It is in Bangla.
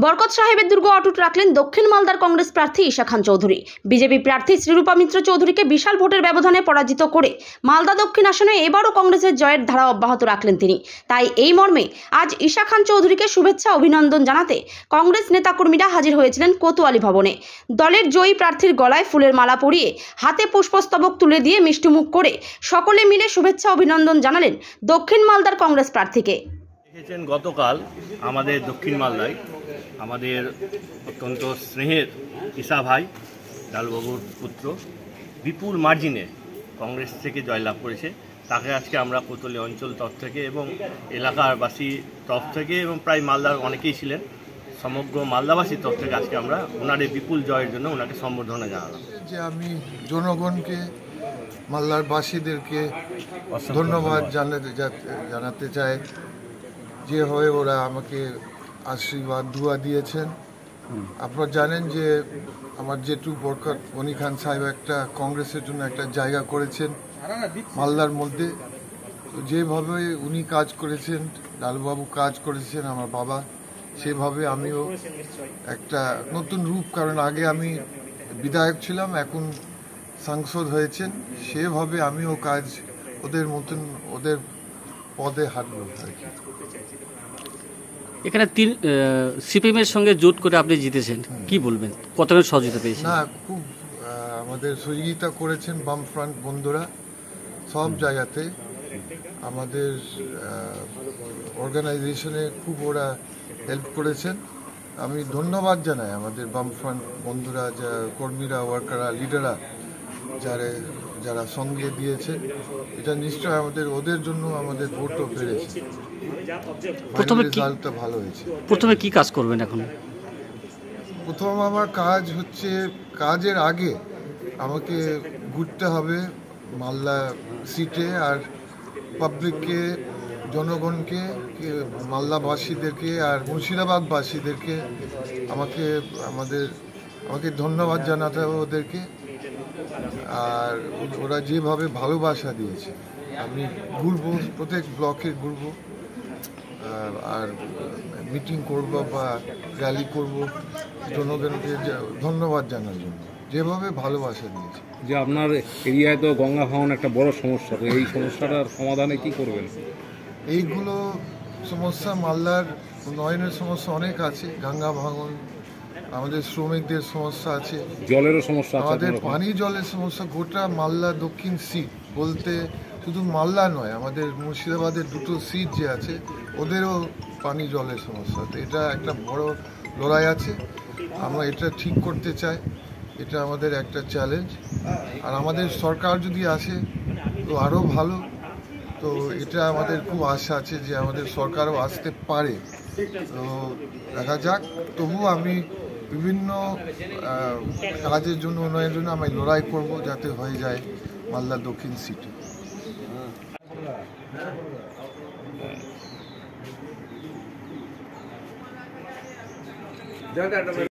বরকত সাহেবের দুর্গ অটুট রাখলেন দক্ষিণ মালদার কংগ্রেস প্রার্থী ঈশা খান চৌধুরী। বিজেপি প্রার্থী শ্রীরূপা মিত্র চৌধুরীকে বিশাল ভোটের ব্যবধানে পরাজিত করে মালদা দক্ষিণ আসনে এবারও কংগ্রেসের জয়ের ধারা অব্যাহত রাখলেন তিনি। তাই এই মর্মে আজ ঈশা খান চৌধুরীকে শুভেচ্ছা অভিনন্দন জানাতে কংগ্রেস নেতাকর্মীরা হাজির হয়েছিলেন কোতোয়ালি ভবনে। দলের জয়ী প্রার্থীর গলায় ফুলের মালা পরিয়ে হাতে পুষ্পস্তবক তুলে দিয়ে মিষ্টিমুখ করে সকলে মিলে শুভেচ্ছা অভিনন্দন জানালেন দক্ষিণ মালদার কংগ্রেস প্রার্থীকে। দেখেছেন গতকাল আমাদের দক্ষিণ মালদায় আমাদের অত্যন্ত স্নেহের ঈশা ভাই ডালবাবুর পুত্র বিপুল মার্জিনে কংগ্রেস থেকে জয়লাভ করেছে। তাকে আজকে আমরা কোতোয়ালি অঞ্চল তরফ থেকে এবং এলাকারবাসী তরফ থেকে এবং প্রায় মালদার অনেকেই ছিলেন, সমগ্র মালদাবাসীর তরফ থেকে আজকে আমরা ওনার এই বিপুল জয়ের জন্য ওনাকে সম্বর্ধনা জানালাম। যে আমি জনগণকে, মালদার বাসীদেরকে ধন্যবাদ জানাতে চাই যেভাবে ওরা আমাকে আশীর্বাদ দুয়া দিয়েছেন। আপনারা জানেন যে আমার জেঠু বরকত গনি খান সাহেব একটা কংগ্রেসের জন্য একটা জায়গা করেছেন মালদার মধ্যে। তো যেভাবে উনি কাজ করেছেন, ডালবাবু কাজ করেছেন আমার বাবা, সেভাবে আমিও একটা নতুন রূপ, কারণ আগে আমি বিধায়ক ছিলাম, এখন সাংসদ হয়েছেন, সেভাবে আমিও কাজ ওদের মতন ওদের পদে হাঁটব আর কি। এখানে সিপিএমের সঙ্গে জোট করে আপনি জিতেছেন, কি বলবেন? কতটা সহযোগিতা পেয়েছেন? না, খুব আমাদের সহযোগিতা করেছেন বামফ্রন্ট বন্ধুরা সব জায়গাতে। আমাদের অর্গানাইজেশনে খুব ওরা হেল্প করেছেন। আমি ধন্যবাদ জানাই আমাদের বামফ্রন্ট বন্ধুরা, কর্মীরা, ওয়ার্কাররা, লিডাররা যারা সঙ্গে দিয়েছেন। এটা নিশ্চয় ওদের জন্য আমাদের ভোটও বেড়েছে। রেজাল্টটা ভালো হয়েছে। প্রথমে কি কাজ করবেন এখন? প্রথম আমার কাজ হচ্ছে, কাজের আগে আমাকে ঘুরতে হবে মালদা সিটে, আর পাবলিককে, জনগণকে, মালদাবাসীদেরকে আর মুর্শিদাবাদবাসীদেরকে আমাকে ধন্যবাদ জানাতে হবে ওদেরকে। আর ওরা যেভাবে ভালোবাসা দিয়েছে, আমি ঘুরবো, প্রত্যেক ব্লকে ঘুরবো আর মিটিং করব বা র্যালি করব জনগণকে ধন্যবাদ জানার জন্য, যেভাবে ভালোবাসা দিয়েছে। যে আপনার এরিয়ায় তো গঙ্গা ভাঙন একটা বড় সমস্যা, তো এই সমস্যাটার সমাধানে কি করবেন? এইগুলো সমস্যা, মালদার উন্নয়নের সমস্যা অনেক আছে। গঙ্গা ভাঙন, আমাদের শ্রমিকদের সমস্যা আছে, জলেরও সমস্যা আছে, আমাদের পানি জলের সমস্যা। গোটা মালদা দক্ষিণ সিট বলতে শুধু মালদা নয়, আমাদের মুর্শিদাবাদের দুটো সিট যে আছে ওদেরও পানি জলের সমস্যা। তো এটা একটা বড় লড়াই আছে, আমরা এটা ঠিক করতে চাই, এটা আমাদের একটা চ্যালেঞ্জ। আর আমাদের সরকার যদি আসে তো আরও ভালো। তো এটা আমাদের খুব আশা আছে যে আমাদের সরকারও আসতে পারে। তো দেখা যাক। তবুও আমি বিভিন্ন কাজের জন্য, উন্নয়নের জন্য আমি লড়াই করব যাতে হয়ে যায় মালদা দক্ষিণ সিটি।